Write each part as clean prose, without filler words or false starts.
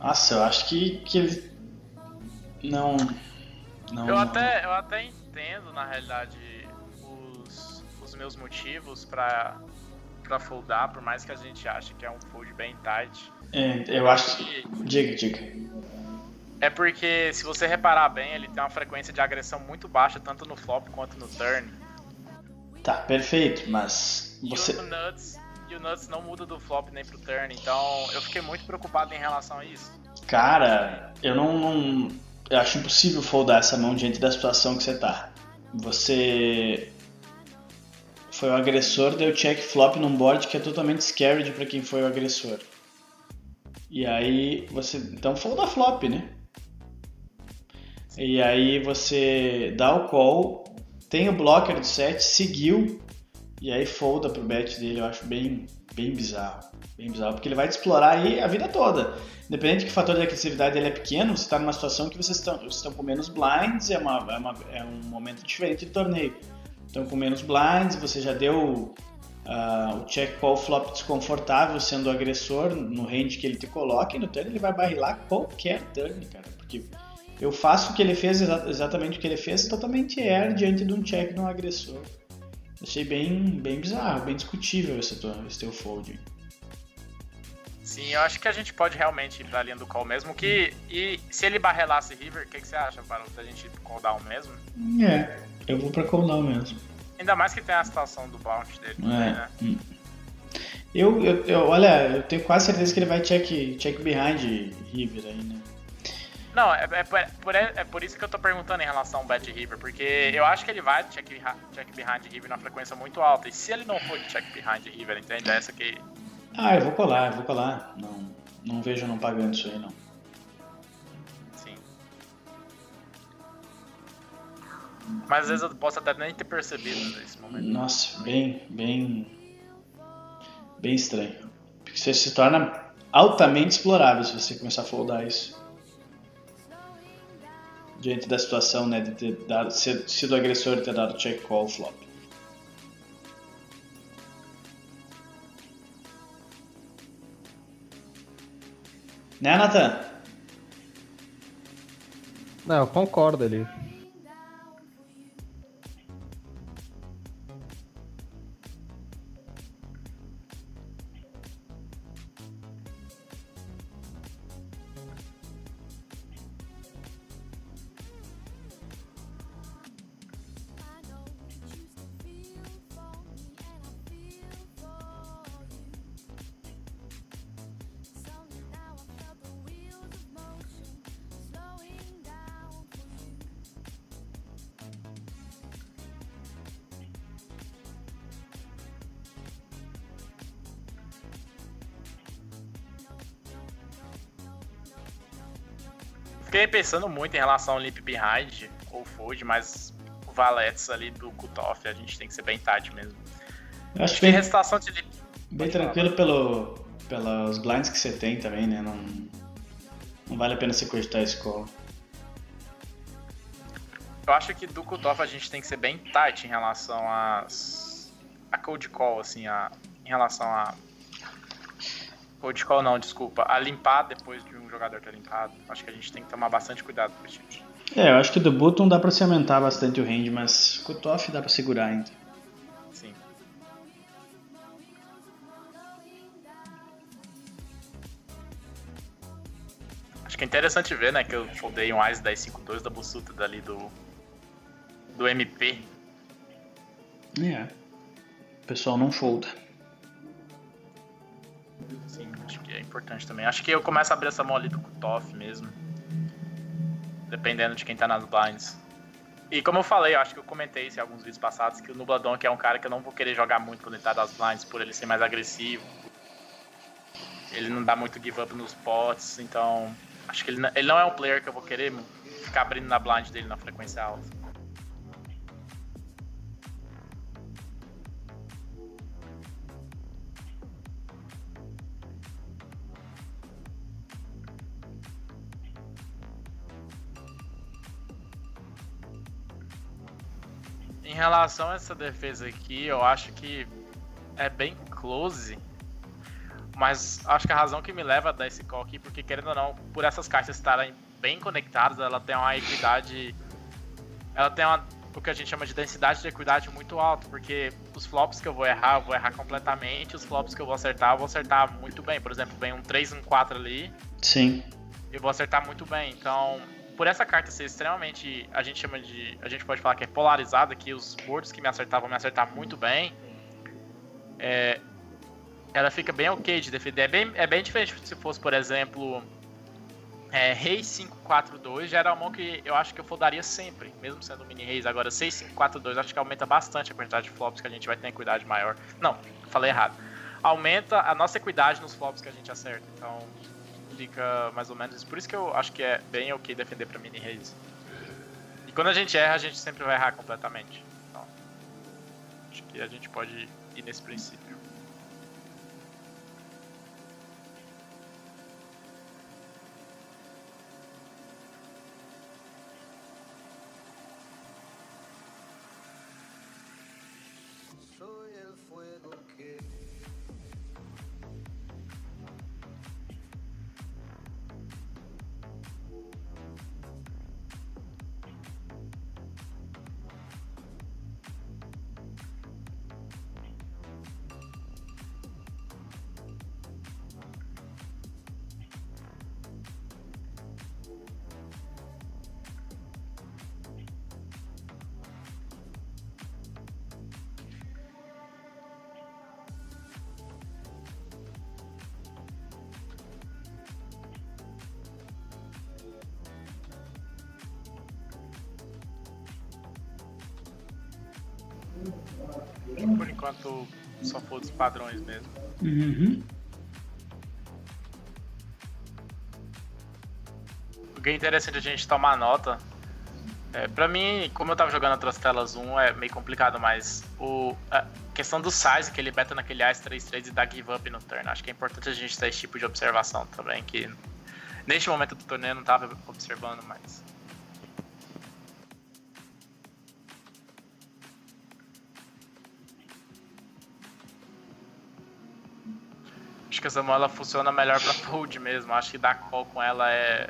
Nossa, eu acho que ele não, Eu não. até entendo, na realidade, os meus motivos pra foldar, por mais que a gente ache que é um fold bem tight. Eu É acho. que Diga. É porque, se você reparar bem, ele tem uma frequência de agressão muito baixa, tanto no flop quanto no turn. Tá, perfeito, mas E você. o Nuts não muda do flop nem pro turn, então eu fiquei muito preocupado em relação a isso. Cara, eu não. Eu acho impossível foldar essa mão diante da situação que você tá. Você foi o agressor, deu check flop num board que é totalmente scared pra quem foi o agressor. E aí você. Então folda flop, né? E aí você dá o call, tem o blocker do set, seguiu, e aí folda pro bet dele. Eu acho bem bizarro. Bem bizarro, porque ele vai te explorar aí a vida toda. Independente que o fator de agressividade dele é pequeno, você está numa situação que vocês estão com menos blinds, é um momento diferente de torneio. Estão com menos blinds, você já deu o check call flop desconfortável sendo o agressor no range que ele te coloca, e no turn ele vai barrilar qualquer turn, cara. Porque eu faço o que ele fez, exatamente o que ele fez, totalmente air diante de um check de um agressor. Achei bem bizarro, bem discutível esse teu folding. Sim, eu acho que a gente pode realmente ir pra linha do call mesmo. E se ele barrelasse River, o que você acha, Barão? Da gente call down mesmo? Eu vou pra call down mesmo. Ainda mais que tem a situação do bounce dele também, né? Olha, eu tenho quase certeza que ele vai check behind River aí, né? Não, é por isso que eu tô perguntando em relação ao bet River, porque eu acho que ele vai check behind River na frequência muito alta. E se ele não for de check behind River, entende? É essa que... Eu vou colar. Não vejo não pagando isso aí, não. Sim. Mas às vezes eu posso até nem ter percebido nesse momento. Nossa, bem estranho. Porque você se torna altamente explorável se você começar a foldar isso. Diante da situação, né, de ter dado, sido agressor e ter dado check call flop. Né, Nathan? Não, eu concordo ali. Fiquei pensando muito em relação ao limp behind ou fold, mas o valetes ali do cutoff a gente tem que ser bem tight mesmo. Eu acho que restação de limp... bem tranquilo pelos blinds que você tem também, né? Não vale a pena você cogitar esse call. Eu acho que do cutoff a gente tem que ser bem tight em relação a cold call, assim, em relação a... Cold call não, desculpa. A limpar depois de um jogador ter limpado. Acho que a gente tem que tomar bastante cuidado com esse tipo. Eu acho que do button dá pra se aumentar bastante o range, mas cutoff dá pra segurar ainda. Sim. Acho que é interessante ver, né, que eu foldei um Ice 10-5-2 da Bussuta dali do MP. O pessoal não folda. Sim, acho que é importante também. Acho que eu começo a abrir essa mão ali do cutoff mesmo. Dependendo de quem tá nas blinds. E como eu falei, eu acho que eu comentei isso em alguns vídeos passados, que o Nubladon é um cara que eu não vou querer jogar muito quando ele tá nas blinds, por ele ser mais agressivo. Ele não dá muito give up nos pots, então... Acho que ele não é um player que eu vou querer ficar abrindo na blind dele na frequência alta. Em relação a essa defesa aqui, eu acho que é bem close, Mas acho que a razão que me leva a dar esse call aqui, porque querendo ou não, por essas caixas estarem bem conectadas, ela tem uma equidade. Ela tem o que a gente chama de densidade de equidade muito alta, porque os flops que eu vou errar completamente, os flops que eu vou acertar muito bem. Por exemplo, vem um 3 e um 4 ali. Sim. Eu vou acertar muito bem. Então, por essa carta ser extremamente, a gente pode falar que é polarizada, que os boards que me acertavam me acertar muito bem. Ela fica bem ok de defender. É bem diferente se fosse, por exemplo, Rei 5-4-2, já era uma mão que eu acho que eu foldaria sempre, mesmo sendo mini reis. Agora 6-5-4-2 acho que aumenta bastante a quantidade de flops que a gente vai ter equidade maior. Não, falei errado. Aumenta a nossa equidade nos flops que a gente acerta. Então fica mais ou menos isso. Por isso que eu acho que é bem ok defender pra mini reis. E quando a gente erra, a gente sempre vai errar completamente. Então acho que a gente pode ir nesse princípio. Por enquanto, só for dos padrões mesmo. Uhum. O que é interessante a gente tomar nota. Pra mim, como eu tava jogando outras telas 1, é meio complicado, mas a questão do size, que ele beta naquele Ice 3-3 e dá give up no turn. Acho que é importante a gente ter esse tipo de observação também, que neste momento do torneio eu não tava observando mais. Acho que essa mão ela funciona melhor pra fold mesmo. Acho que dar call com ela é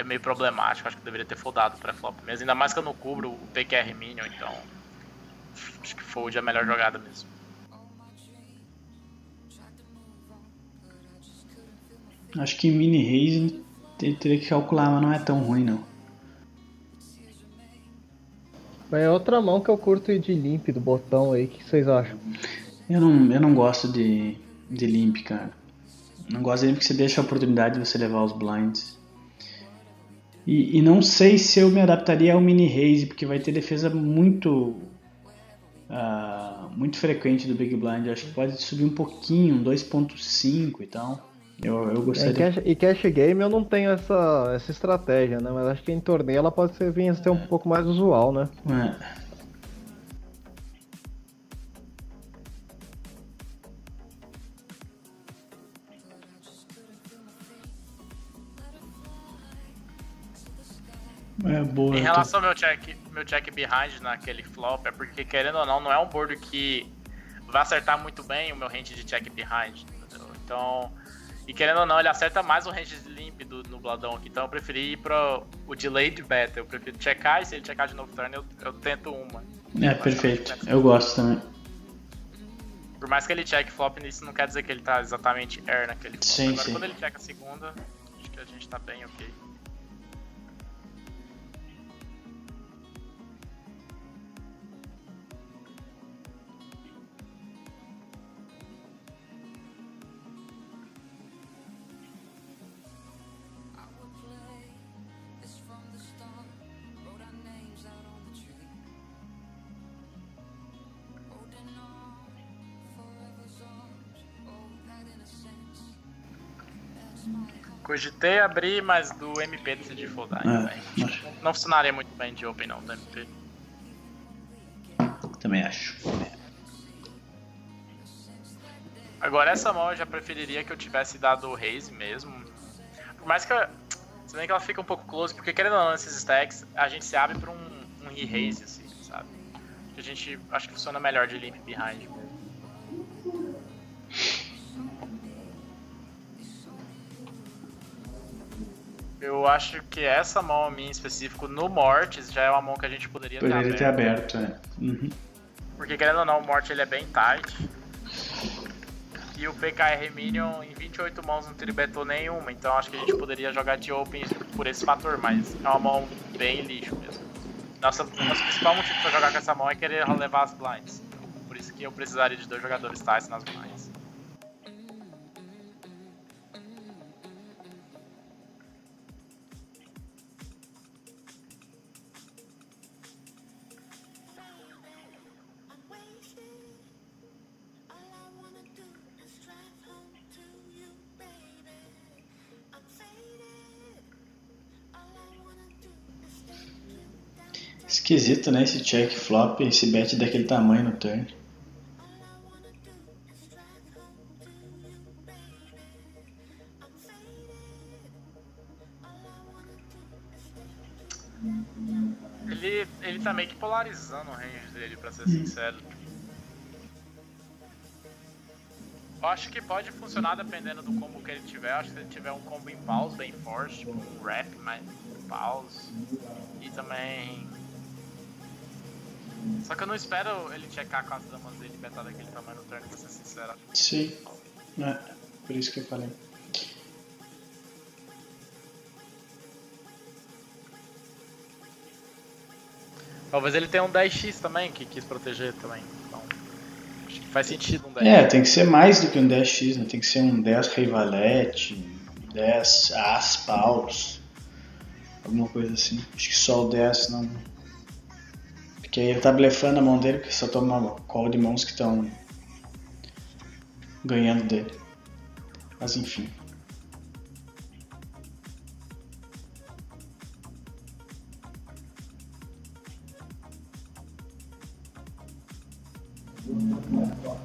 meio problemático. Acho que eu deveria ter foldado pra flop mesmo. Ainda mais que eu não cubro o PQR Minion, então acho que fold é a melhor jogada mesmo. Acho que mini raise teria que calcular, mas não é tão ruim não. É outra mão que eu curto ir de limp do botão aí, o que vocês acham? Eu não gosto de limp, cara. Não gosto de limp porque você deixa a oportunidade de você levar os blinds. E não sei se eu me adaptaria ao mini raise, porque vai ter defesa muito frequente do Big Blind. Eu acho que pode subir um pouquinho, 2.5 e tal. Eu gostaria. E cash game eu não tenho essa estratégia, né? Mas acho que em torneio ela pode vir a ser um pouco mais usual, né? Boa. Em relação ao meu check behind naquele flop, é porque querendo ou não é um board que vai acertar muito bem o meu range de check behind, entendeu? Então, e querendo ou não, ele acerta mais o range limp do Nubladão aqui, então eu preferi ir para o delayed beta, eu prefiro checar e se ele checar de novo turn eu tento uma. Perfeito, eu gosto também. Por mais que ele check flop, isso não quer dizer que ele tá exatamente air naquele flop. Sim, Agora sim. quando ele checa a segunda, acho que a gente tá bem ok. Cogitei abrir, mas do MP decidi foldar. Não funcionaria muito bem de open não, do MP. Também acho. Agora essa mão eu já preferiria que eu tivesse dado o raise mesmo. Por mais que se bem que ela fica um pouco close, porque querendo ou não, nesses stacks, a gente se abre pra um re-raise, assim, sabe? A gente acho que funciona melhor de limp behind mesmo. Eu acho que essa mão minha em específico no Mortis já é uma mão que a gente poderia ter aberto, é. Uhum. Porque querendo ou não, o Mortis ele é bem tight. E o PKR Minion em 28 mãos não tribetou nenhuma, então acho que a gente poderia jogar de Open por esse fator, mas é uma mão bem lixo mesmo. Nosso principal motivo pra jogar com essa mão é querer levar as blinds. Por isso que eu precisaria de 2 jogadores tais nas blinds. Esquisito, né? Esse check flop, esse bet daquele tamanho no turn. Ele tá meio que polarizando o range dele, pra ser sincero. Eu acho que pode funcionar dependendo do combo que ele tiver. Eu acho que se ele tiver um combo em pause bem forte, tipo um rap mais pause. E também... Só que eu não espero ele checar com as damas dele e betar daquele tamanho no turn, pra ser sincero. Sim, é, por isso que eu falei. Talvez ele tenha um 10x também, que quis proteger também. Então, acho que faz sentido um 10x. É, tem que ser mais do que um 10x, né? Tem que ser um 10 rei valete, 10 as paus, alguma coisa assim. Acho que só o 10 não... Porque aí ele tá blefando a mão dele, porque só toma uma call de mãos que estão ganhando dele. Mas enfim.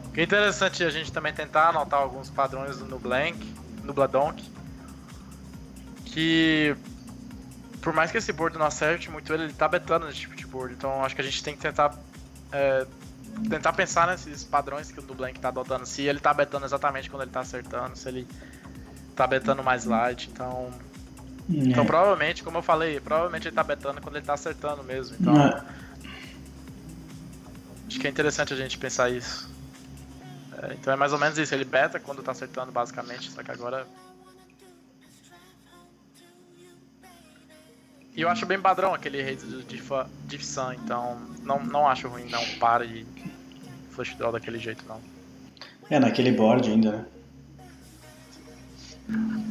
O que é interessante a gente também tentar anotar alguns padrões do Nubladonk, que por mais que esse board não acerte muito ele tá betando esse tipo de board, então acho que a gente tem que tentar pensar nesses padrões que o Nublank tá adotando, se ele tá betando exatamente quando ele tá acertando, se ele tá betando mais light, então provavelmente, como eu falei, provavelmente ele tá betando quando ele tá acertando mesmo, então acho que é interessante a gente pensar isso. Então é mais ou menos isso, ele beta quando tá acertando basicamente, só que agora... E eu acho bem padrão aquele raid do Div-Sun, então não acho ruim não, para e flush draw daquele jeito não. É, naquele board ainda, né?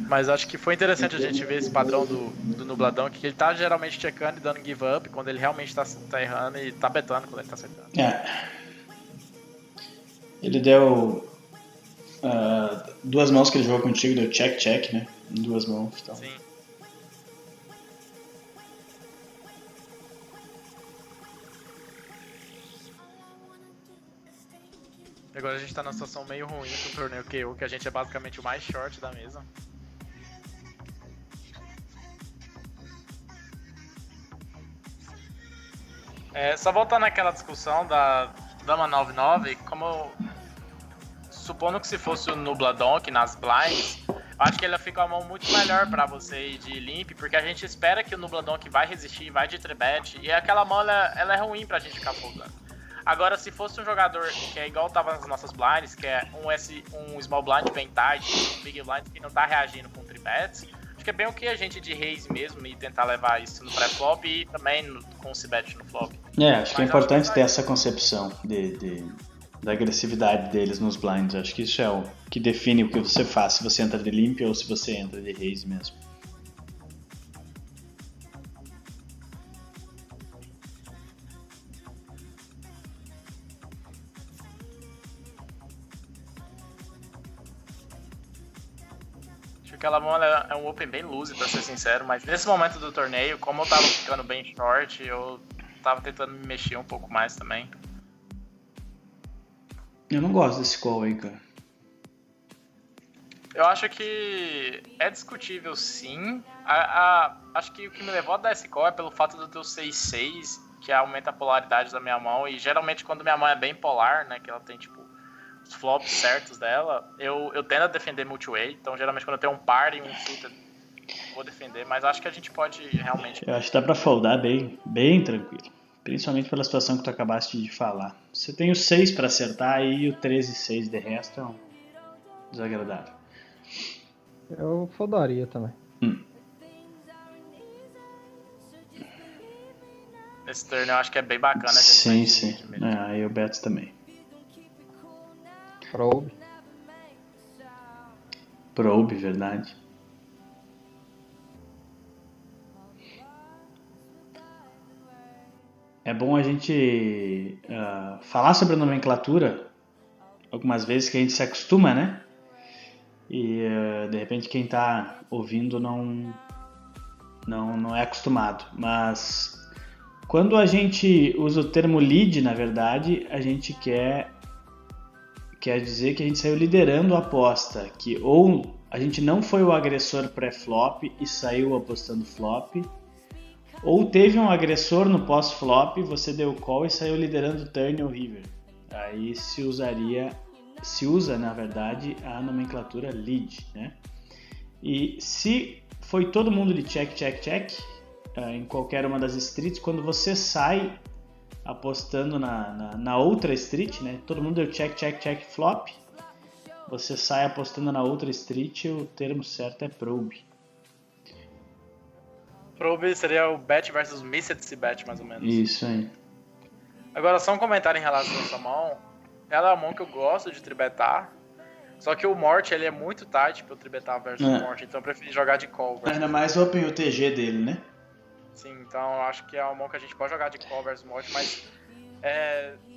Mas acho que foi interessante a gente ver esse padrão do Nubladão, que ele tá geralmente checando e dando give up quando ele realmente tá errando e tá betando quando ele tá acertando. Ele deu 2 mãos que ele jogou contigo, deu check, né? Em 2 mãos, então. Sim. Agora a gente tá numa situação meio ruim pro torneio KO, que a gente é basicamente o mais short da mesa. Só voltando naquela discussão da Dama 99, como supondo que se fosse o Nubladonk nas blinds, acho que ele fica uma mão muito melhor pra você ir de limp, porque a gente espera que o Nubladonk vai resistir, vai de trebet, e aquela mão ela é ruim pra gente ficar folgando. Agora, se fosse um jogador que é igual tava nas nossas blinds, que é um small blind bem tight, um big blind que não tá reagindo com tribets, acho que é bem o que a gente de raise mesmo e tentar levar isso no pré-flop e também com o c-bet no flop. Acho que é importante ter essa concepção da agressividade deles nos blinds. Acho que isso é o que define o que você faz, se você entra de limp ou se você entra de raise mesmo. Aquela mão é um open bem loose, pra ser sincero, mas nesse momento do torneio, como eu tava ficando bem short, eu tava tentando me mexer um pouco mais também. Eu não gosto desse call aí, cara. Eu acho que é discutível sim. Acho que o que me levou a dar esse call é pelo fato do teu 6-6, que aumenta a polaridade da minha mão, e geralmente quando minha mão é bem polar, né, que ela tem tipo os flops certos dela, eu tendo a defender multi-way, então geralmente quando eu tenho um par e um suited vou defender, mas acho que a gente pode realmente... Eu acho que dá pra foldar bem tranquilo. Principalmente pela situação que tu acabaste de falar. Você tem o 6 pra acertar e o 13 e 6 de resto é um desagradável. Eu foldaria também. Esse turn eu acho que é bem bacana. A gente Sim, sair de sim. mid mesmo. Aí eu beto também. Probe. Probe, verdade. É bom a gente falar sobre a nomenclatura algumas vezes, que a gente se acostuma, né? E de repente quem tá ouvindo não é acostumado. Mas quando a gente usa o termo lead, na verdade, a gente quer dizer que a gente saiu liderando a aposta, que ou a gente não foi o agressor pré-flop e saiu apostando flop, ou teve um agressor no pós-flop, você deu call e saiu liderando turn ou river. Aí se usa, na verdade, a nomenclatura lead, né? E se foi todo mundo de check, check, check, em qualquer uma das streets, quando você sai apostando na outra street, né? Todo mundo deu check, check, check, flop. Você sai apostando na outra street, o termo certo é probe. Probe seria o bet versus missed bet, mais ou menos. Isso aí. Agora, só um comentário em relação a essa mão. Ela é uma mão que eu gosto de tribetar. Só que o Mort, ele é muito tight pra eu tribetar versus o Mort. Então eu prefiro jogar de call. Ainda mais o Open UTG dele, né? Sim, então eu acho que é uma mão que a gente pode jogar de call versus Mort. Mas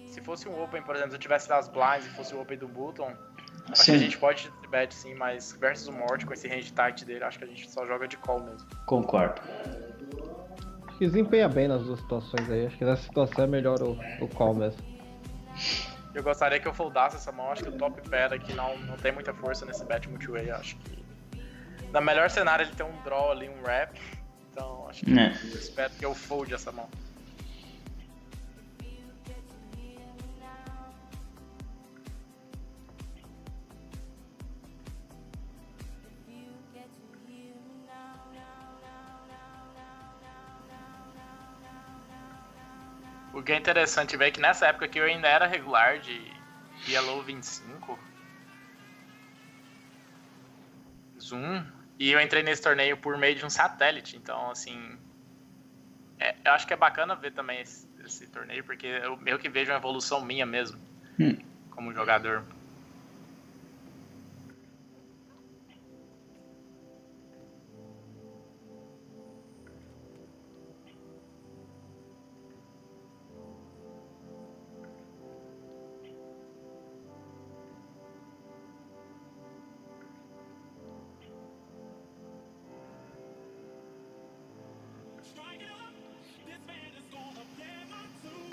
se fosse um Open, por exemplo, se eu tivesse das blinds e fosse o Open do Button, acho que a gente pode tribet sim, mas versus o Mort, com esse range tight dele, acho que a gente só joga de call mesmo. Concordo. Acho que desempenha bem nas duas situações aí. Acho que nessa situação é melhor o call mesmo. Eu gostaria que eu foldasse essa mão, acho que o top pair aqui não tem muita força nesse bet multiway, acho que... Na melhor cenário ele tem um draw ali, um wrap, então acho que eu espero que eu fold essa mão. O que é interessante ver é que nessa época aqui eu ainda era regular de Yellow 25 Zoom, e eu entrei nesse torneio por meio de um satélite, então assim eu acho que é bacana ver também esse torneio, porque eu meio que vejo uma evolução minha mesmo como jogador.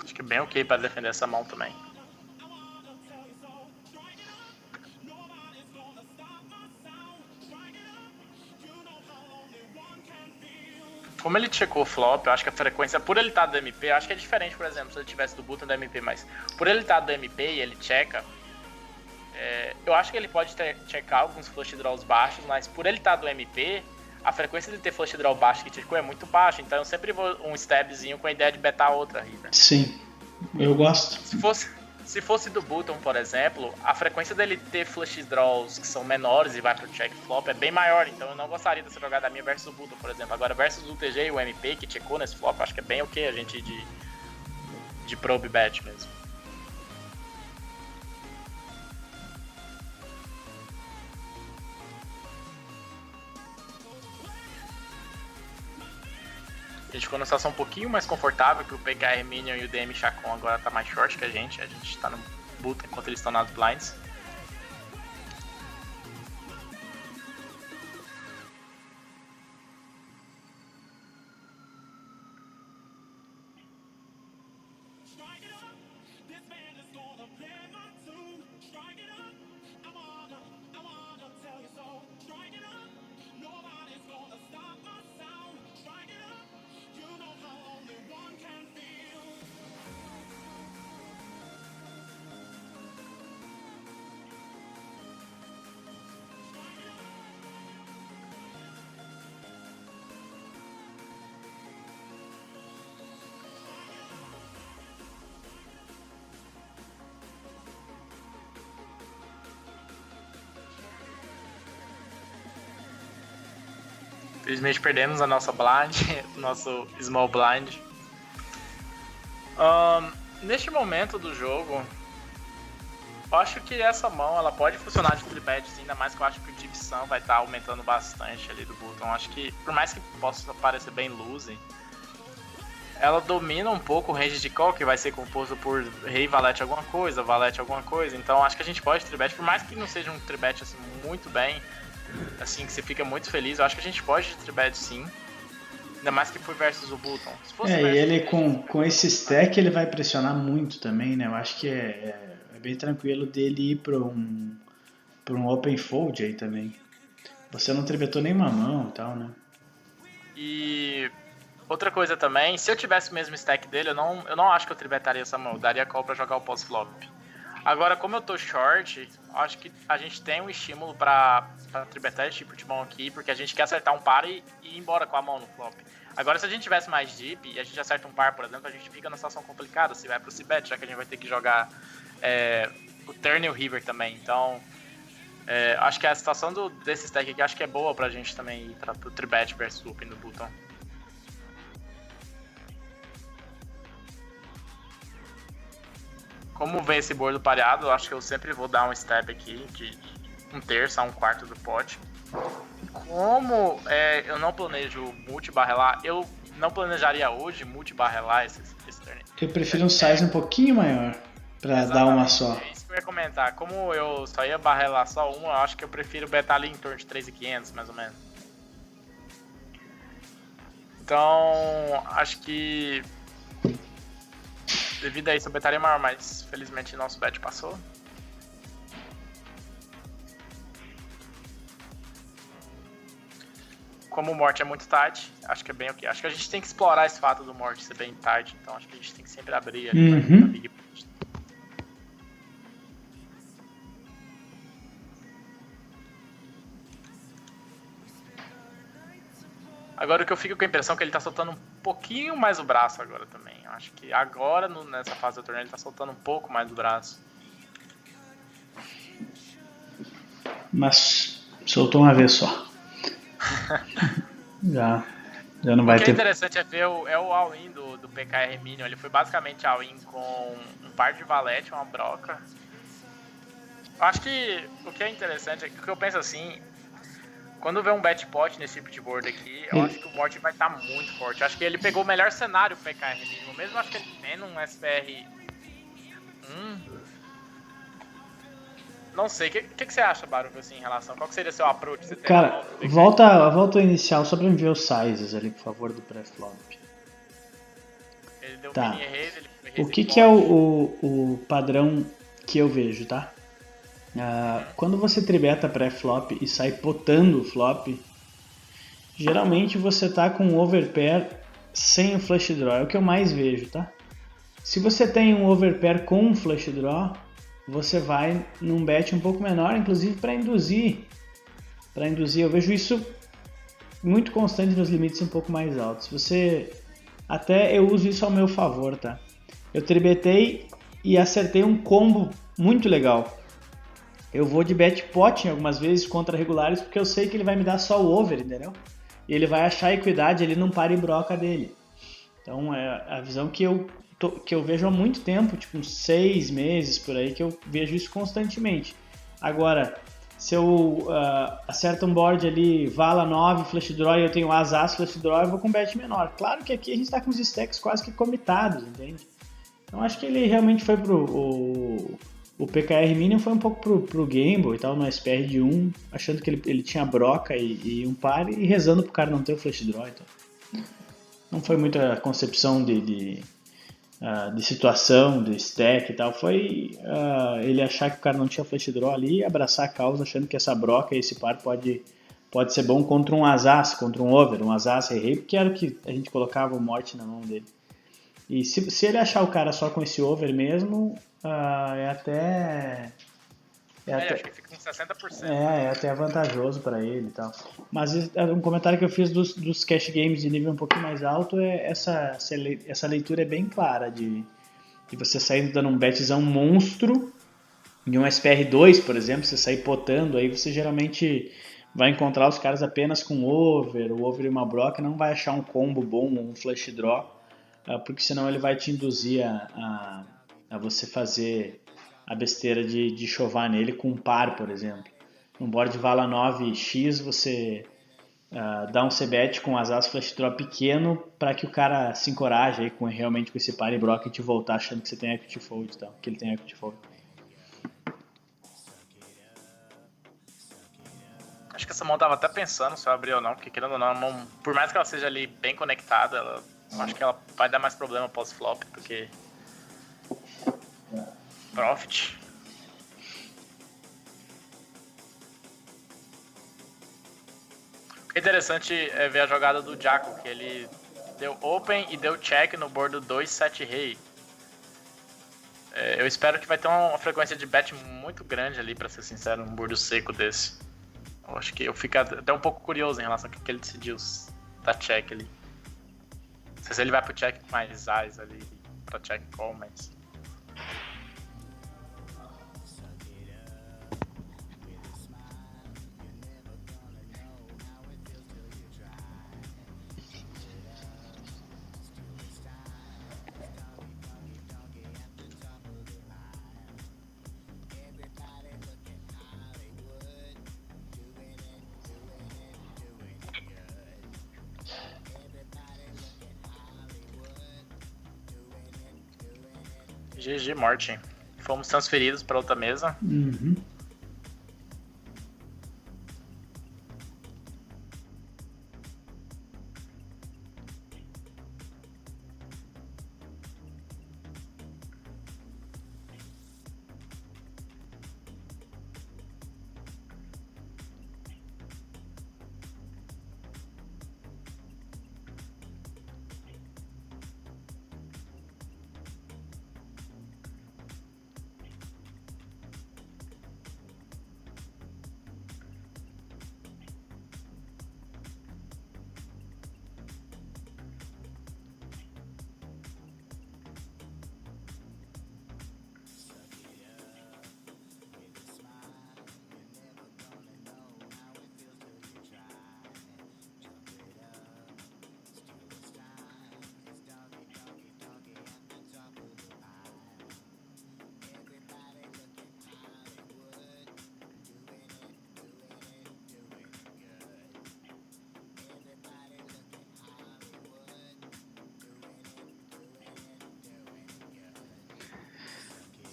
Acho que é bem ok para defender essa mão também. Como ele checou o flop, eu acho que a frequência, por ele estar do MP, eu acho que é diferente, por exemplo, se ele tivesse do button do MP, mas por ele estar do MP e ele checa, eu acho que ele pode checar alguns flush draws baixos, mas por ele estar do MP, a frequência de ter flush draw baixo que checou é muito baixa, então eu sempre vou um stabzinho com a ideia de betar outra river. Sim, eu gosto. Se fosse do button, por exemplo, a frequência dele ter flush draws que são menores e vai pro check flop é bem maior, então eu não gostaria dessa jogada minha versus o button, por exemplo. Agora, versus o TG e o MP que checou nesse flop, acho que é bem ok a gente ir de probe bet mesmo. A gente ficou numa situação um pouquinho mais confortável, que o PKR Minion e o DM Chacon agora tá mais short que a gente tá no button enquanto eles estão nas blinds. Infelizmente perdemos a nossa blind, nosso small blind. Neste momento do jogo, eu acho que essa mão ela pode funcionar de tribet, ainda mais que eu acho que o Deep Sun vai estar aumentando bastante ali do bottom. Acho que, por mais que possa parecer bem loose, ela domina um pouco o range de call, que vai ser composto por rei, valete alguma coisa. Então acho que a gente pode tribet, por mais que não seja um tribet assim, muito bem, assim, que você fica muito feliz, eu acho que a gente pode tribet sim. Ainda mais que foi versus o Button. E ele com esse stack ele vai pressionar muito também, né? Eu acho que é bem tranquilo dele ir para um open fold aí também. Você não tribetou nenhuma mão e tal, né? E outra coisa também, se eu tivesse o mesmo stack dele, eu não acho que eu tribetaria essa mão. Eu daria call para jogar o pós-flop. Agora, como eu tô short, acho que a gente tem um estímulo pra tribetar esse tipo de mão aqui, porque a gente quer acertar um par e ir embora com a mão no flop. Agora, se a gente tivesse mais deep e a gente acerta um par, por exemplo, a gente fica numa situação complicada, se vai pro c-bet, já que a gente vai ter que jogar o turn e o river também. Então, acho que a situação desse stack aqui, acho que é boa pra gente também ir pro tribet versus open no button. Como vem esse bordo pareado, eu acho que eu sempre vou dar um step aqui de 1/3 a 1/4 do pote. Como eu não planejo multi-barrelar, eu não planejaria hoje multi-barrelar esse turn. Eu prefiro um size um pouquinho maior pra dar uma só. É isso que eu ia comentar. Como eu só ia barrelar só uma, eu acho que eu prefiro betar ali em torno de 3.500, mais ou menos. Então, acho que devido a isso eu betaria maior, mas felizmente nosso bet passou. Como o morte é muito tight, acho que é bem ok. Acho que a gente tem que explorar esse fato do morte ser bem tight, então acho que a gente tem que sempre abrir ali pra big pot. Agora o que eu fico com a impressão é que ele tá soltando um pouquinho mais o braço agora também. Eu acho que agora, nessa fase do torneio, ele tá soltando um pouco mais o braço. Mas soltou uma vez só. já não vai ter. O que é interessante é ver o all-in do PKR Minion. Ele foi basicamente all-in com um par de valete, uma broca. Eu acho que o que é interessante é que eu penso assim, quando vê um bet pot nesse tipo de board aqui, eu acho que o Morty vai estar muito forte. Eu acho que ele pegou o melhor cenário pro PKR Minion. Mesmo acho que ele tendo um SPR. Não sei, o que você acha, Baruch, assim, em relação? Qual que seria seu approach? Você Cara, volta ao inicial só pra me ver os sizes ali, por favor, do pré-flop. Ele deu Tá. mini raise, ele O que é o padrão que eu vejo, tá? Quando você tribeta pré-flop e sai potando o flop, geralmente você tá com um overpair sem o flush draw, é o que eu mais vejo, tá? Se você tem um overpair com um flush draw, você vai num bet um pouco menor, inclusive para induzir. Eu vejo isso muito constante nos limites um pouco mais altos. Até eu uso isso ao meu favor, tá? Eu tribetei e acertei um combo muito legal. Eu vou de bet pot algumas vezes contra regulares porque eu sei que ele vai me dar só o over, entendeu? E ele vai achar a equidade ali num par e broca dele. Então é a visão que eu vejo há muito tempo, tipo uns 6 meses por aí, que eu vejo isso constantemente. Agora, se eu acerto um board ali, vala 9, flush draw e eu tenho as flush draw, eu vou com bet menor. Claro que aqui a gente está com os stacks quase que comitados, entende? Então acho que ele realmente foi o PKR Minion foi um pouco pro gamble e tal, no SPR de 1, achando que ele tinha broca e um par e rezando pro cara não ter o flush draw. Então. Não foi muita concepção de situação, de stack e tal, foi ele achar que o cara não tinha flush draw ali e abraçar a causa achando que essa broca e esse par pode ser bom contra um as, contra um over, um as rei, porque era o que a gente colocava o morte na mão dele. E se ele achar o cara só com esse over mesmo, acho que fica com 60%. É até vantajoso para ele e tal. Mas um comentário que eu fiz dos cash games de nível um pouquinho mais alto essa leitura é bem clara de você sair dando um betzão monstro em um SPR2, por exemplo, você sair potando, aí você geralmente vai encontrar os caras apenas com over, o over e uma broca, não vai achar um combo bom, um flush draw, porque senão ele vai te induzir a você fazer a besteira de chovar nele com um par, por exemplo. No board vala 9x, você dá um c-bet com as flash draw pequeno para que o cara se encoraje aí realmente com esse par e broca e te voltar achando que você tem equity fold, tá? Que ele tem equity fold. Acho que essa mão tava até pensando se eu abrir ou não, porque querendo ou não, a mão, por mais que ela seja ali bem conectada, acho que ela vai dar mais problema pós-flop do que profit. O que é interessante é ver a jogada do Jaco, que ele deu open e deu check no board do 2-7 rei. Eu espero que vai ter uma frequência de bet muito grande ali, pra ser sincero, um board seco desse. Eu acho que eu fico até um pouco curioso em relação ao que ele decidiu dar check ali. Não sei se ele vai pro check com mais eyes ali, pra check call, mas... GG Martin. Fomos transferidos para outra mesa. Uhum.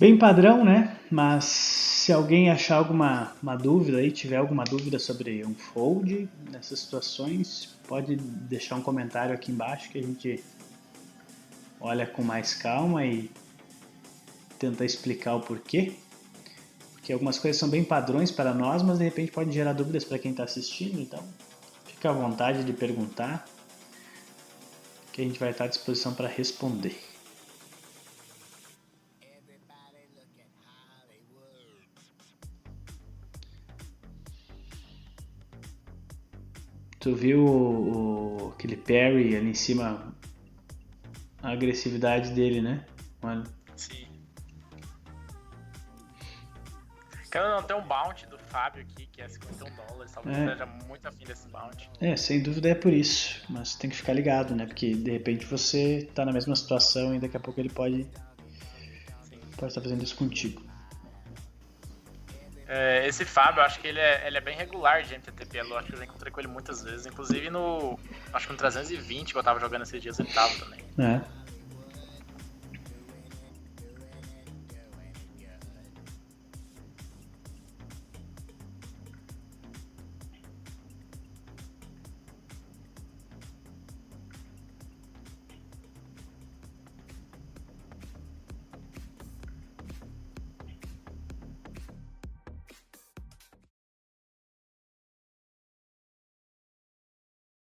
Bem padrão, né? Mas se alguém achar alguma dúvida aí, tiver alguma dúvida sobre um fold nessas situações, pode deixar um comentário aqui embaixo que a gente olha com mais calma e tenta explicar o porquê. Porque algumas coisas são bem padrões para nós, mas de repente pode gerar dúvidas para quem está assistindo, então fica à vontade de perguntar, que a gente vai estar à disposição para responder. Tu viu aquele parry ali em cima, a agressividade dele, né? Olha. Sim. Quero não ter um bounty do Fábio aqui, que é $51. Talvez eu esteja muito afim desse bounty. Sem dúvida é por isso. Mas tem que ficar ligado, né? Porque de repente você tá na mesma situação e daqui a pouco ele pode estar fazendo isso contigo. Esse Fábio, eu acho que ele é bem regular de MTTP. Eu acho que eu já encontrei com ele muitas vezes. Inclusive acho que no 320 que eu tava jogando esses dias ele tava também.